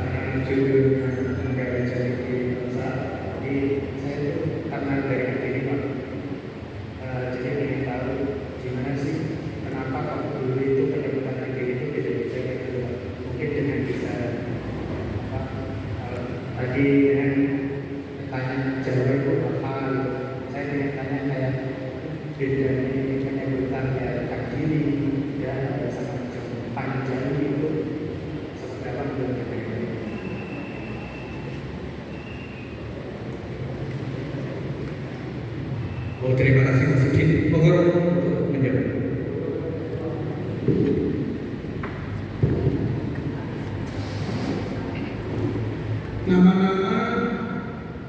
karena judul negara jadi bangsa. Jadi saya itu karena dari diri Pak. Jadi ingin tahu gimana sih kenapa kalau dulu itu penyebutan negeri itu beda-beda kayak gitu Pak. Mungkin dengan bisa apa tadi dengan tanya Jawa itu apa gitu. Saya ingin tanya kayak beda ini penyebutan ya Kediri ya sama Panjang itu seperti apa menurut Anda? Oh, terima kasih Mas Sigit. Mohon untuk menjawab. Nama-nama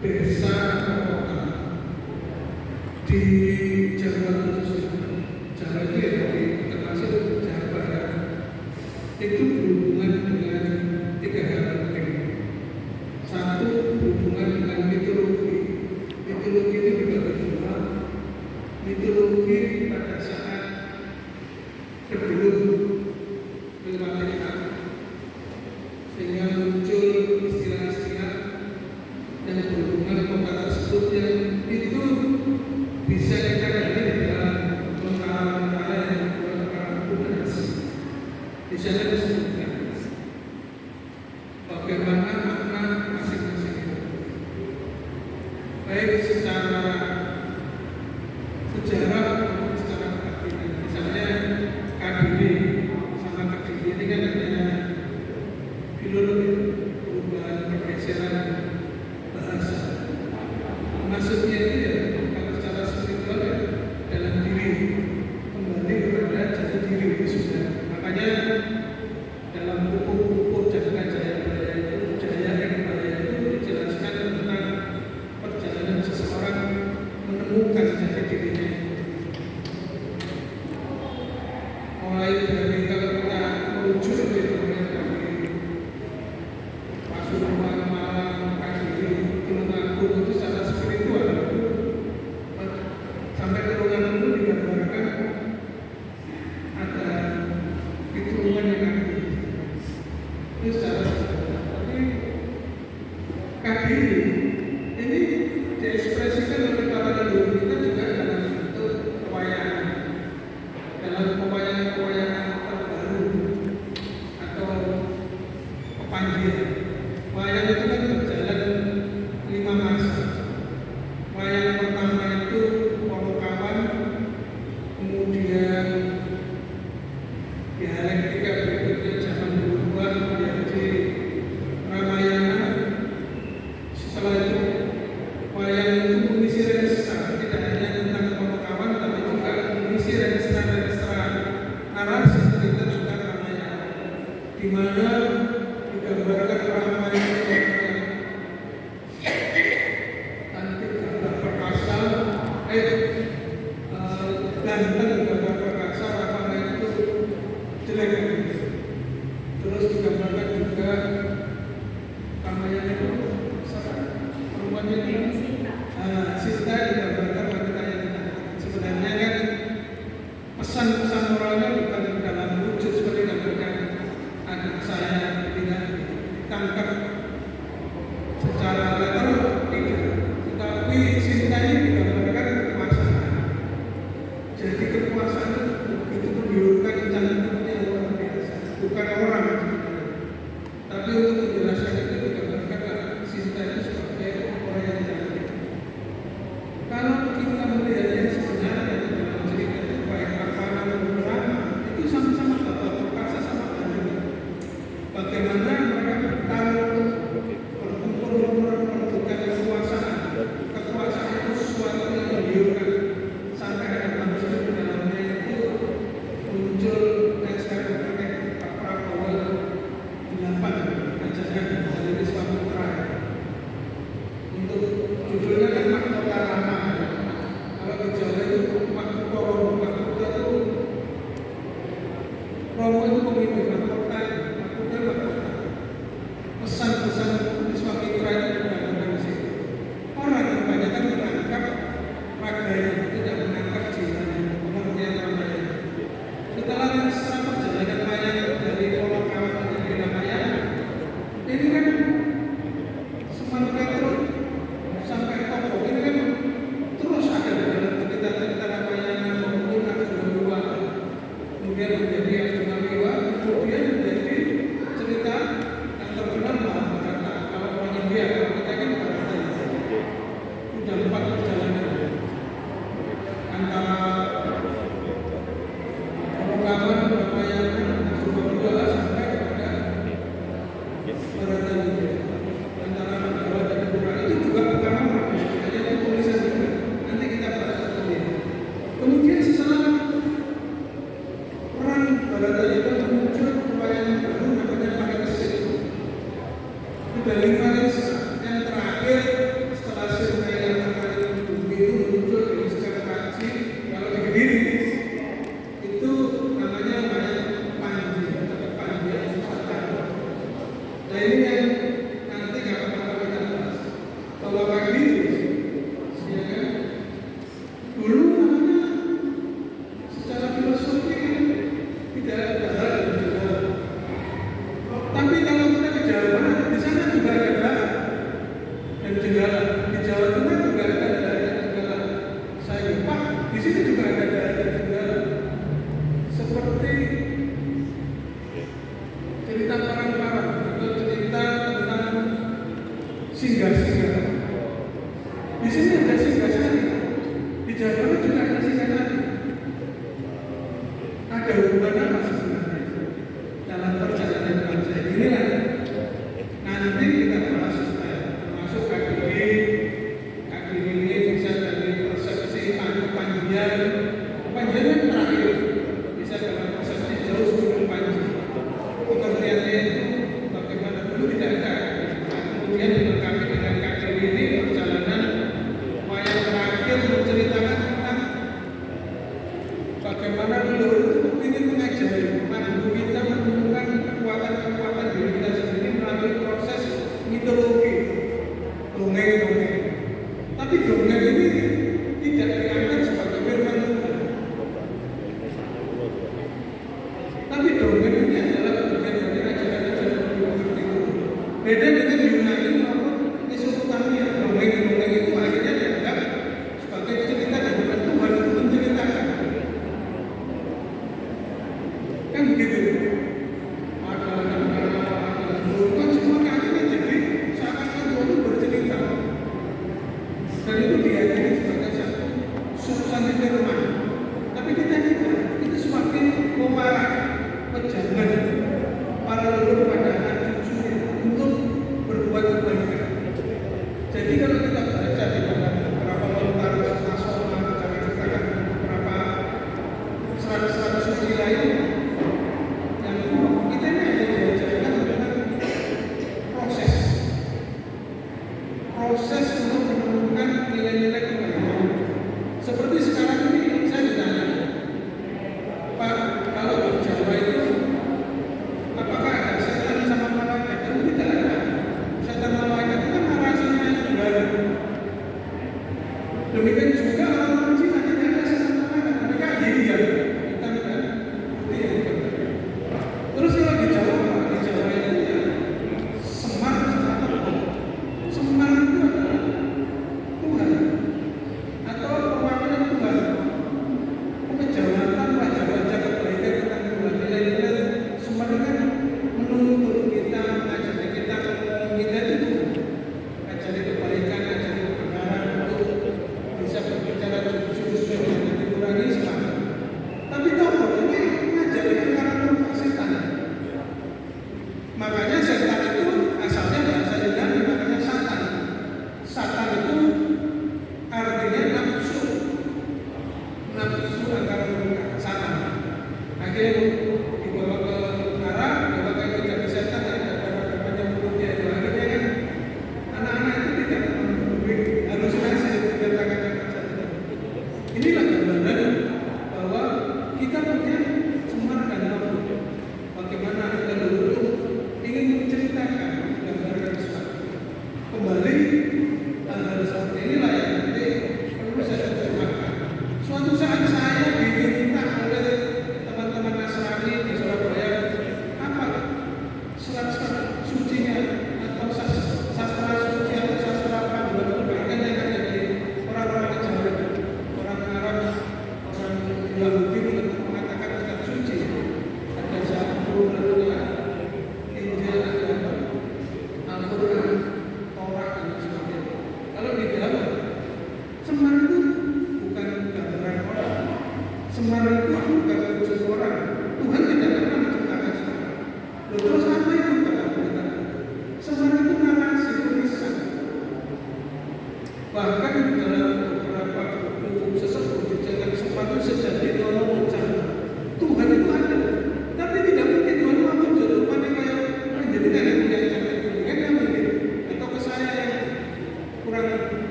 desa atau kota di Jawa khususnya Jawa itu ya termasuk Jawa Barat itu berhubungan dengan tiga hal penting. Satu, berhubungan dengan mitologi. Mitologi itu dibagi dua. Mitologi pada saat sebelum kemerdekaan, sehingga muncul istilah-istilah yang berhubungan kota tersebut yang itu bisa dikatakan di dalam mentara-mentara yang dibuat oleh di sana disebutkan bagaimana makna masing-masing itu, baik secara sejarah maupun secara keartian. Misalnya Kediri sama Kediri ini kan ada filologi, perubahan pergeseran bahasa. Maksudnya itu ya kalau secara spiritual ya dalam diri kembali kepada jati diri itu sudah. Makanya dalam buku-buku Jaga Jaya itu Jaya Empire itu dijelaskan tentang perjalanan seseorang menemukan jati dirinya. Mulai dari kalau kita merujuk ke dari Pasuruan, Malang, Kediri, Tulungagung itu secara spiritual sampai Tulungagung itu digambarkan ada keturunan yang Kediri itu secara spiritual. Tapi Kediri ini diekspresikan oleh para leluhur kita juga dalam bentuk pewayangan, dalam pewayangan terbaru atau pepandian. Wayang itu kan berjalan 5 masa. Wayang pertama itu Wonokawan, kemudian dialektika berikutnya zaman berubah menjadi Ramayana. Setelah itu wayang itu mengisi register, tidak hanya tentang Wonokawan tapi juga mengisi register narasi cerita tentang Ramayana, di mana digambarkan Ramayana yang cantik, gagah perkasa, ganteng, gagah perkasa, Ramayana itu jelek. Terus digambarkan juga Ramayana itu perempuan ini Sinta digambarkan wanita yang cantik. Sebenarnya kan pesan-pesan moralnya bukan dalam wujud seperti gambarkan anak saya tidak ditangkap secara literal, tidak, tetapi Sinta ini digambarkan kekuasaan. Jadi kekuasaan itu begitu menunjukkan cantiknya luar biasa, bukan orang sebenarnya. Tapi untuk menjelaskan itu digambarkan Sinta itu sebagai orang yang cantik. Kalau kita melihatnya sebenarnya dalam cerita itu baik Ravana maupun Rama itu sama-sama gagah perkasa, sama ganteng. Bagaimana mereka bertarung berkumpul merebutkan kekuasaan. Kekuasaan itu sesuatu yang menggiurkan sampai ada manusia di dalamnya itu muncul dan sekarang pakai Pak Prabowo 8 ajaran dari Swaputra. Untuk judulnya kan Mahkota Rama. Kalau di Jawa itu Mahkota Romo. Mahkota itu Romo itu pemimpin, Mahkota. ada 5 yang terakhir setelah survei yang kemarin bumi itu muncul di sekitar Panji. Kalau di Kediri itu namanya Panji atau Panji yang susah tahu. Nah ini yang nanti kalau kita bahas bahwa pagi ya kan dulu namanya secara filosofi kan tidak ada hal yang berbeda. Tapi kalau kita ke Jawa, di sana juga ada darat dan jenggala. Di Jawa Tengah juga ada darat dan jenggala. Saya lupa, di sini juga ada darat dan jenggala. Seperti cerita orang-orang atau cerita tentang singgah-singgah. Di sini ada singgah-sari. Di Jawa juga ada singgah-sari. Ada hubungan apa sebenarnya dalam perjalanan bangsa inilah nanti kita bahas termasuk KDW ini bisa dari persepsi Panjian yang terakhir bisa dalam persepsi jauh sebelum Panji. Pengertiannya itu bagaimana dulu tidak ada. Kemudian dilengkapi dengan KDW ini perjalanan wayang terakhir menceritakan tentang bagaimana leluhur itu ingin mengajari mandu kita menemukan kekuatan-kekuatan diri kita sendiri melalui proses mitologi dongeng-dongeng. Tapi dongeng ini tidak dianggap sebagai firman Tuhan. Tapi dongeng ini adalah bagian dari ajaran-ajaran leluhur itu. Beda dengan Yunani maupun Mesopotamia. Dongeng-dongeng itu akhirnya dianggap sebagai cerita dari Tuhan itu menceritakan. Kan begitu. Ada semua akhirnya jadi seakan-akan Tuhan itu bercerita. Dan itu diakini sebagai satu substansi firman. Tapi kita tidak. Kita semakin memarah, pejangan para leluhur pada anak cucunya untuk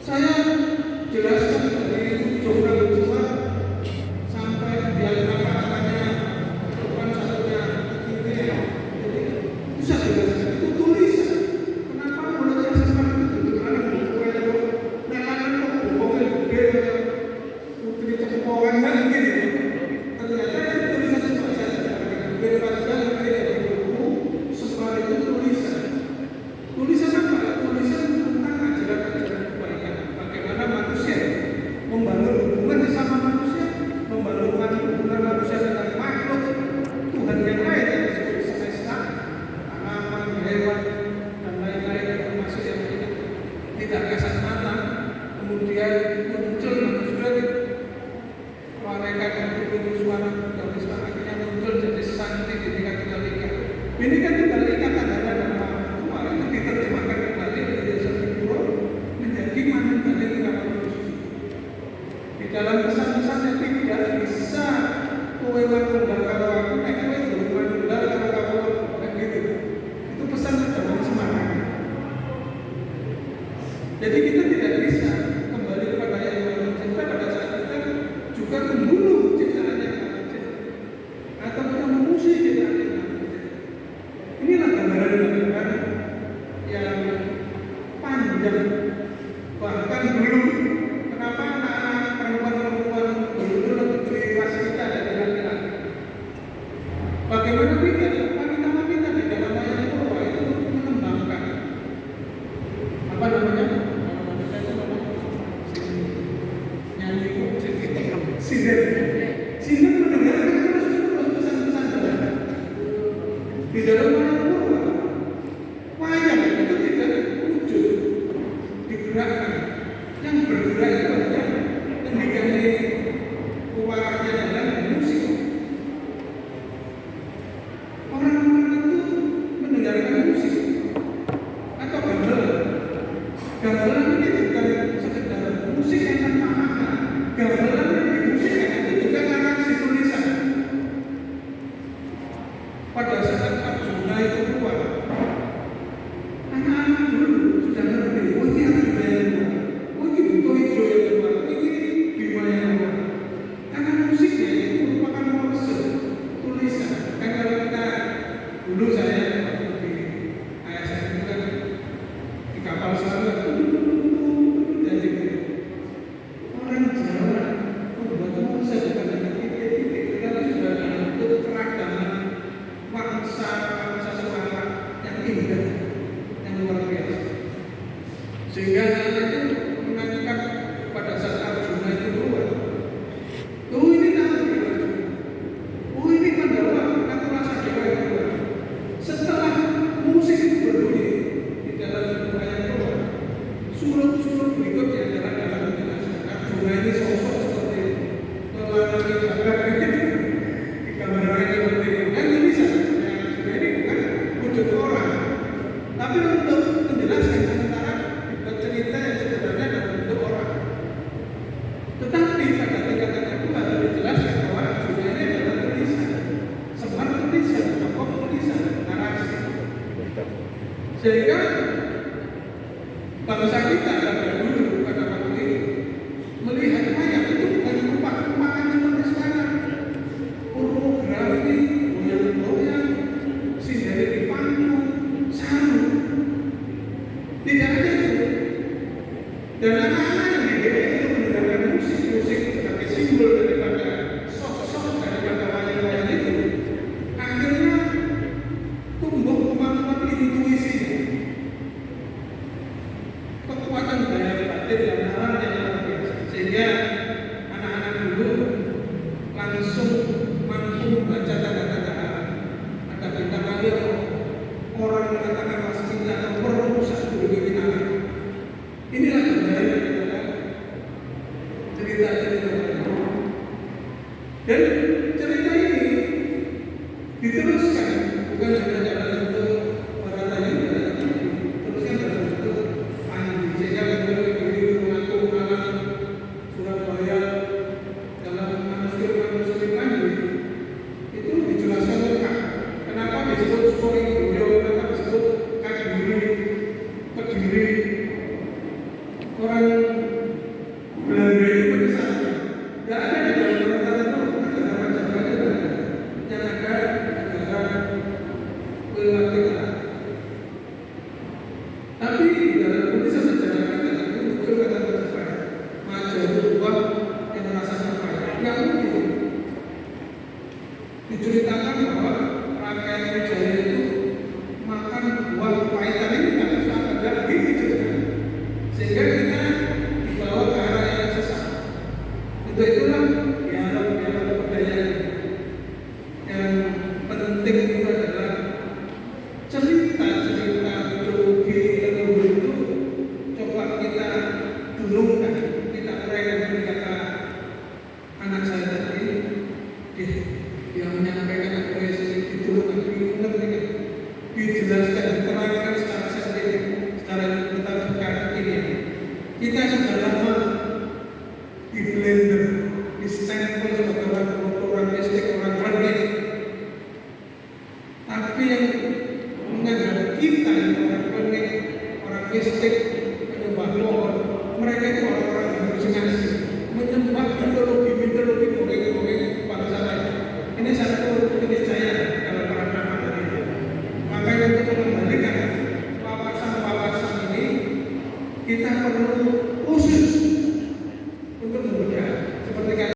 Saya jelaskan dari ujung rambut sampai biar kakak-kakaknya depan satunya kiri. Jadi itu saya jelaskan itu tulisan. Kenapa mulutnya seperti itu? Karena bukunya itu nelayan kok bukunya gede putri cepokan kan gitu. Ternyata itu tulisan seperti saya berbaca dari buku seperti itu tulisan. Tulisan apa? Tulisan tentang ajaran-ajaran kebaikan. Bagaimana manusia membangun hubungan sesama manusia, membangun hubungan manusia dengan makhluk Tuhan yang lain yang disebut semesta, tanaman, hewan, dan lain-lain termasuk yang tidak kasat mata. Kemudian muncul manusia malaikat yang berbunyi suara dari suara akhirnya muncul jadi santi ketika kita lihat. Ini kan kita lihat ada dalam Tuhan itu diterjemahkan kembali dari dasar Puro menjadi manusia manusia. Di dalam pesan-pesan yang tidak bisa kowe manunggal kalau aku nek kowe belum manunggal kalau kamu kan gitu. Itu pesan dalam semangat. Jadi kita tidak bisa kembali kepada yang mencipta pada saat kita juga membunuh ciptaan yang manusia atau kita memusuhi ciptaan yang manusia. Inilah gambaran-gambaran yang panjang. Bahkan dulu kenapa anak-anak perempuan-perempuan dulu lebih bebas kita dari laki-laki? Bagaimana kita wanita-wanita di dalam ayat itu mengembangkan apa namanya? Nyanyi sinden mendengarkan terus pesan-pesan Tuhan. Di dalam ayat wayang itu tidak wujud digerakkan. Yang bergerak itu hanya yang diganti uaranya dalam musik. Orang-orang itu mendengarkan musik atau gamelan. Gamelan ini bukan sekedar musik yang tanpa makna. Gamelan ini musik itu juga narasi tulisan. Pada saat Arjuna itu keluar, anak-anak dulu sudah ngerti, oh ini Arjuna yang keluar, oh ini Buto Hijau yang keluar, oh ini Bima yang keluar. Karena musiknya itu merupakan morse, tulisan. Kan kalau kita dulu saya di ayah saya itu kan di kapal selam dari orang Jawa membuat morse bukan hanya titik-titik, tetapi sudah bentuk keragaman bangsa suara yang indah, yang luar biasa. Sehingga itu menanyakan pada saat Arjuna itu keluar, oh ini tahu Arjuna, oh ini Pandawa, atau rasa dewa yang keluar. Setelah musik itu berbunyi di dalam ayat keluar, surut-surut berikutnya dalam penjelasan Arjuna ini sosok seperti melalui jagat itu digambarkan seperti itu. Kan bisa ini bukan wujud orang, tapi untuk menjelaskan sementara cerita yang sebenarnya dalam bentuk orang. Tetapi pada tingkatan kedua harus dijelaskan bahwa Arjuna ini adalah tulisan, semar tulisan, tokoh tulisan, narasi. Sehingga bangsa kita pada dulu pada waktu itu melihat wayang itu bukan rupa-rupakan seperti sekarang. Pornografi, goyang-goyang, sindari di panggung, saru. Tidak ada itu. Dan anak-anak yang dididik itu mendengarkan musik-musik sebagai simbol daripada sosok daripada wayang-wayang itu. Akhirnya tumbuh kemampuan intuisi, kekuatan daya batin dan nalar yang luar biasa. Sehingga anak-anak dulu langsung mampu membaca tanda-tanda alam. Ada bintang kali orang mengatakan waskita atau merusak dulu kita. Inilah gambaran daripada cerita-cerita. Dan cerita ini diteruskan bukan hanya dalam bentuk Baratayuda, teruskan dalam bentuk Panji. Sehingga beliau mengaku alam Surabaya dalam manuskrip Panji itu dijelaskan lengkap. Kenapa disebut story beliau, kenapa disebut Kediri, orang Belanda itu pada saatnya tidak ada di dalam peraturan itu negara Majapahit itu ada. Yang ada negara Wilayah. Tapi di dalam Indonesia sejarah kita itu muncul kata Majapahit. Majapahit itu buah yang merasakan pahit. Nggak mungkin. Diceritakan bahwa rakyat Wijaya itu makan buah pahitan ini karena sangat lagi diceritakan. Sehingga kita dibawa ke arah yang sesat. Itulah dialog budaya yang penting itu adalah cerita mitologi leluhur itu coba kita dulungkan, kita uraikan seperti kata anak saya tadi, dia menyampaikan apa yang didulungkan, diulang-ulang, dijelaskan, diterangkan secara saintifik, secara tentang ini. Kita sudah lama di blender, di stempel sebagai orang mistik, orang rendah. Tapi yang menganggap kita orang rendah, orang mistik,